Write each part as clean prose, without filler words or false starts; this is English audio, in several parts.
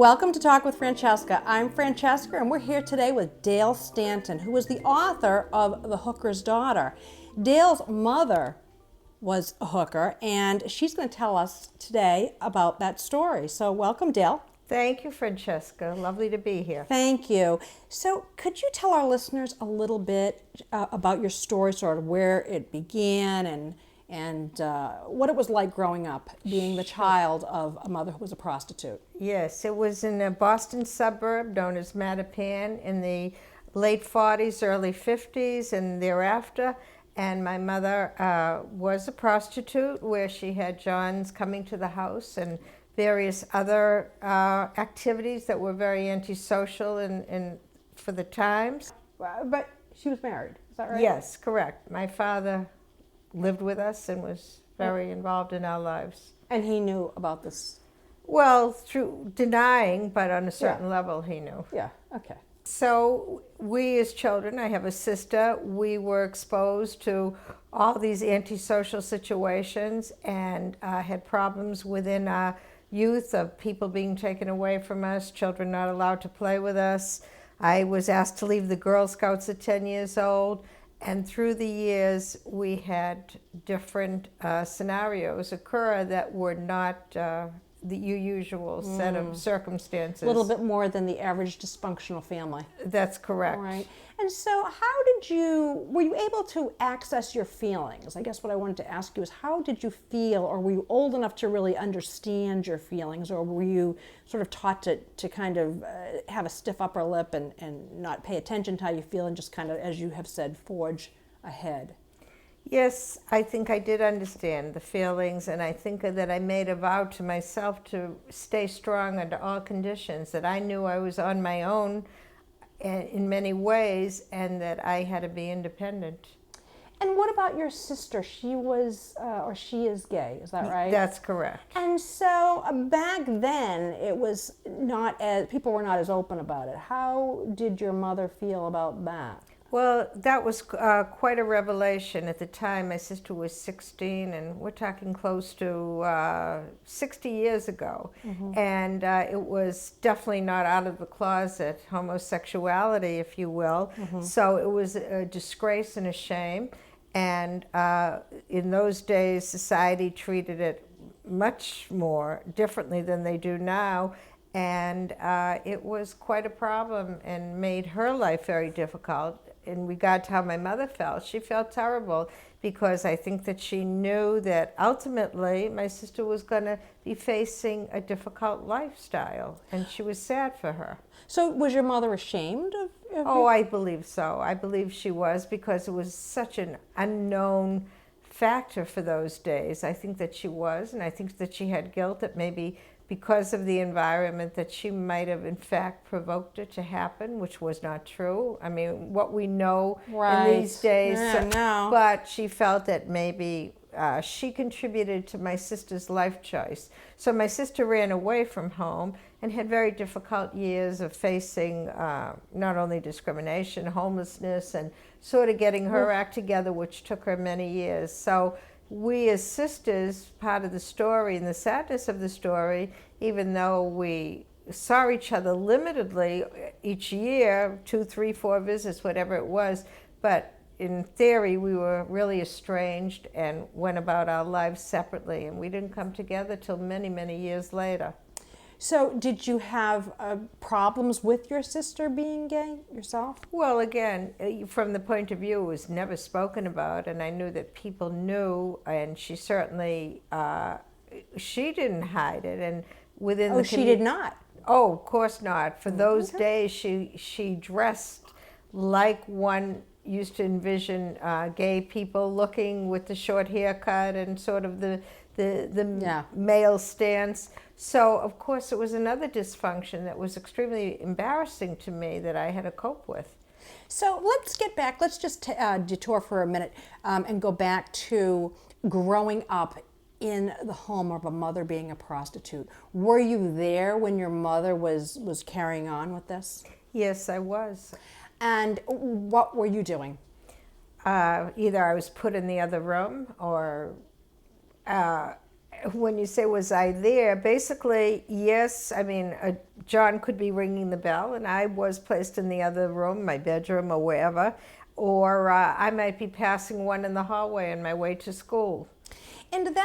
Welcome to Talk with Francesca. I'm Francesca, and we're here today with Dale Stanton, who is the author of The Hooker's Daughter. Dale's mother was a hooker, and she's going to tell us today about that story. So welcome, Dale. Thank you, Francesca. Lovely to be here. Thank you. So could you tell our listeners a little bit about your story, sort of where it began and what it was like growing up, being the child of a mother who was a prostitute? Yes, it was in a Boston suburb known as Mattapan in the late 40s, early 50s, and thereafter. And my mother was a prostitute where she had Johns coming to the house and various other activities that were very antisocial and for the times. But she was married, is that right? Yes, correct. My father lived with us and was very involved in our lives. And he knew about this? Well, through denying, but on a certain level he knew. Yeah, okay. So we as children, I have a sister, we were exposed to all these antisocial situations and had problems within our youth of people being taken away from us, children not allowed to play with us. I was asked to leave the Girl Scouts at 10 years old. And through the years, we had different scenarios occur that were not the usual set of circumstances. A little bit more than the average dysfunctional family. That's correct. All right. And so were you able to access your feelings? I guess what I wanted to ask you is, how did you feel, or were you old enough to really understand your feelings, or were you sort of taught to kind of have a stiff upper lip and not pay attention to how you feel and just kind of, as you have said, forge ahead? Yes, I think I did understand the feelings, and I think that I made a vow to myself to stay strong under all conditions, that I knew I was on my own in many ways and that I had to be independent. And what about your sister? She was, or she is gay, is that right? That's correct. And so back then, it was people were not as open about it. How did your mother feel about that? Well, that was quite a revelation. At the time, my sister was 16, and we're talking close to 60 years ago. Mm-hmm. And it was definitely not out of the closet, homosexuality, if you will. Mm-hmm. So it was a disgrace and a shame. And in those days, society treated it much more differently than they do now. And it was quite a problem and made her life very difficult. In regard to how my mother felt, she felt terrible because I think that she knew that ultimately my sister was going to be facing a difficult lifestyle, and she was sad for her. So was your mother ashamed of Oh, I believe so. I believe she was, because it was such an unknown factor for those days. I think that she was, and I think that she had guilt that maybe because of the environment that she might have in fact provoked it to happen, which was not true. I mean, what we know in these days. No. But she felt that maybe she contributed to my sister's life choice. So my sister ran away from home and had very difficult years of facing not only discrimination, homelessness, and sort of getting her act together, which took her many years. So we as sisters, part of the story and the sadness of the story, even though we saw each other limitedly each year, 2, 3, 4 visits, whatever it was, but in theory we were really estranged and went about our lives separately, and we didn't come together till many, many years later. So did you have problems with your sister being gay yourself? Well, again, from the point of view, it was never spoken about, and I knew that people knew, and she certainly, she didn't hide it. And within the she did not? Oh, of course not. For those days, she dressed like one used to envision gay people looking, with the short haircut and sort of the male stance. So, of course, it was another dysfunction that was extremely embarrassing to me that I had to cope with. So let's get back. Let's just detour for a minute and go back to growing up in the home of a mother being a prostitute. Were you there when your mother was carrying on with this? Yes, I was. And what were you doing? Either I was put in the other room, or When you say was I there, basically, yes. I mean, John could be ringing the bell, and I was placed in the other room, my bedroom or wherever, or I might be passing one in the hallway on my way to school. And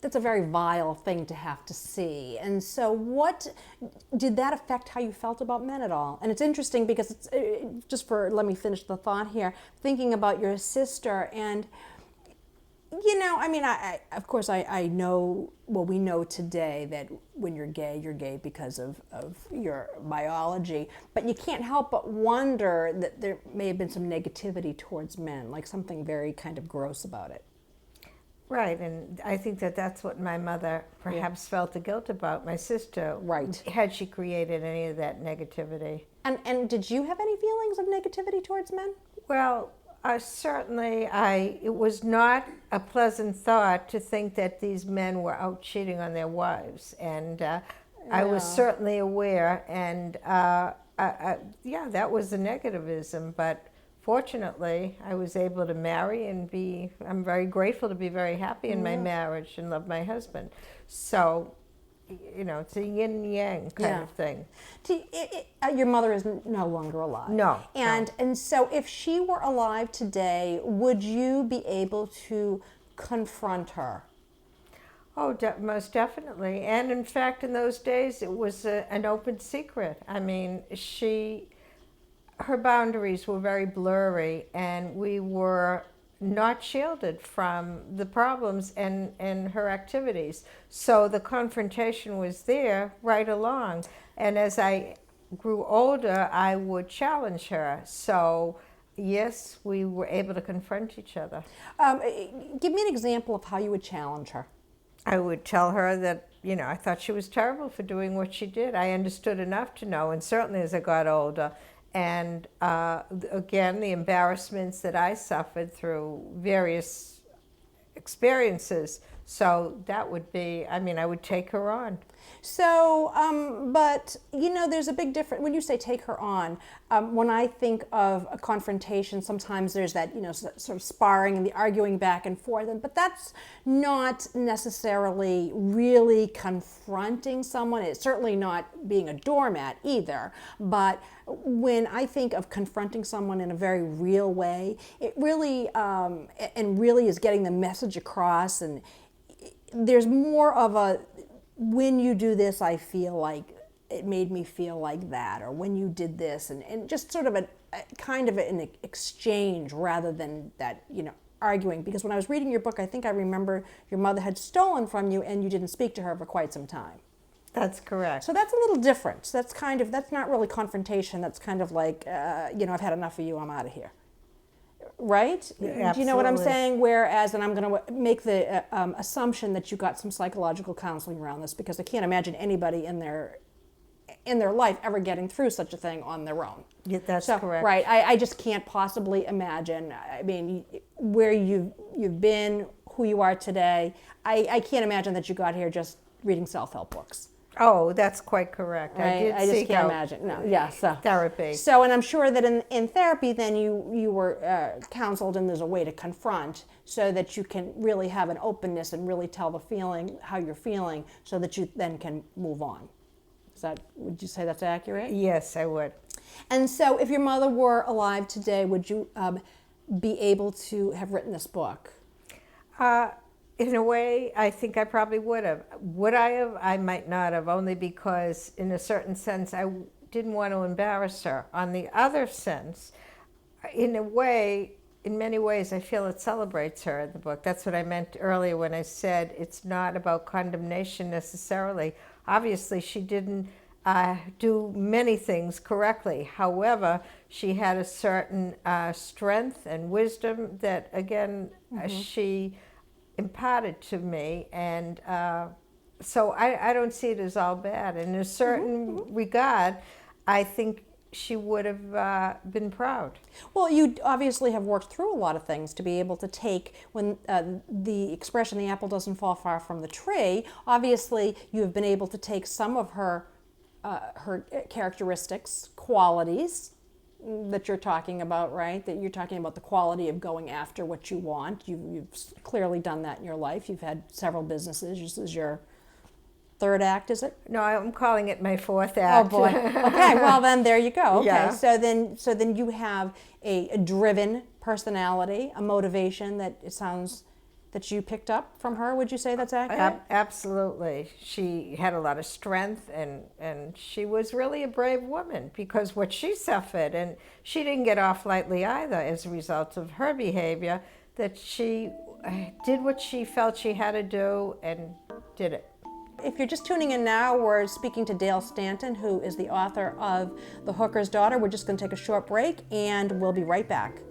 that's a very vile thing to have to see. And so what did that affect how you felt about men at all? And it's interesting because it's let me finish the thought here, thinking about your sister. And I mean, of course I know, well, we know today that when you're gay because of your biology, but you can't help but wonder that there may have been some negativity towards men, like something very kind of gross about it. Right, and I think that that's what my mother perhaps felt the guilt about, my sister. Right. Had she created any of that negativity. And did you have any feelings of negativity towards men? Well, certainly it was not a pleasant thought to think that these men were out cheating on their wives. And I was certainly aware, and that was the negativism, but fortunately, I was able to marry and I'm very grateful to be very happy in my marriage and love my husband. So, it's a yin and yang kind of thing. Your mother is no longer alive. No. And so if she were alive today, would you be able to confront her? Oh, most definitely. And in fact, in those days, it was an open secret. I mean, her boundaries were very blurry, and we were not shielded from the problems and her activities. So the confrontation was there right along. And as I grew older, I would challenge her. So yes, we were able to confront each other. Give me an example of how you would challenge her. I would tell her that, I thought she was terrible for doing what she did. I understood enough to know, and certainly as I got older, and again, the embarrassments that I suffered through various experiences. So that would be, I would take her on. So, but there's a big difference when you say take her on. When I think of a confrontation, sometimes there's that sort of sparring and the arguing back and forth, but that's not necessarily really confronting someone. It's certainly not being a doormat either. But when I think of confronting someone in a very real way, it really really is getting the message across, and there's more of a, when you do this, I feel like it made me feel like that, or when you did this, and just sort of a kind of an exchange rather than that, arguing. Because when I was reading your book, I think I remember your mother had stolen from you and you didn't speak to her for quite some time. That's correct. So that's a little different. That's not really confrontation. That's kind of like, I've had enough of you, I'm out of here. Right? Absolutely. Do you know what I'm saying? Whereas, and I'm going to make the assumption that you got some psychological counseling around this, because I can't imagine anybody in their life ever getting through such a thing on their own. Yeah, that's correct. Right. I just can't possibly imagine. I mean, where you've been, who you are today. I can't imagine that you got here just reading self-help books. Oh, that's quite correct. Right? I just can't imagine. No, yeah. So therapy. So, and I'm sure that in therapy, then you were counseled, and there's a way to confront, so that you can really have an openness and really tell the feeling, how you're feeling, so that you then can move on. Would you say that's accurate? Yes, I would. And so, if your mother were alive today, would you be able to have written this book? In a way, I think I probably would have. Would I have? I might not have, only because, in a certain sense, I didn't want to embarrass her. On the other sense, in many ways, I feel it celebrates her in the book. That's what I meant earlier when I said it's not about condemnation necessarily. Obviously, she didn't do many things correctly. However, she had a certain strength and wisdom that, again, she imparted to me, and so I don't see it as all bad. In a certain regard, I think she would have been proud. Well, you obviously have worked through a lot of things to be able to take, when the expression, the apple doesn't fall far from the tree, obviously you have been able to take some of her characteristics, qualities, that you're talking about, right? That you're talking about the quality of going after what you want. You've clearly done that in your life. You've had several businesses. This is your third act, is it? No, I'm calling it my fourth Oh act. boy. Okay, well then there you go. Okay, Yeah. so then you have a driven personality, a motivation that it sounds that you picked up from her. Would you say that's accurate? Absolutely. She had a lot of strength, and she was really a brave woman because what she suffered, and she didn't get off lightly either as a result of her behavior, that she did what she felt she had to do and did it. If you're just tuning in now, we're speaking to Dale Stanton, who is the author of The Hooker's Daughter. We're just going to take a short break, and we'll be right back.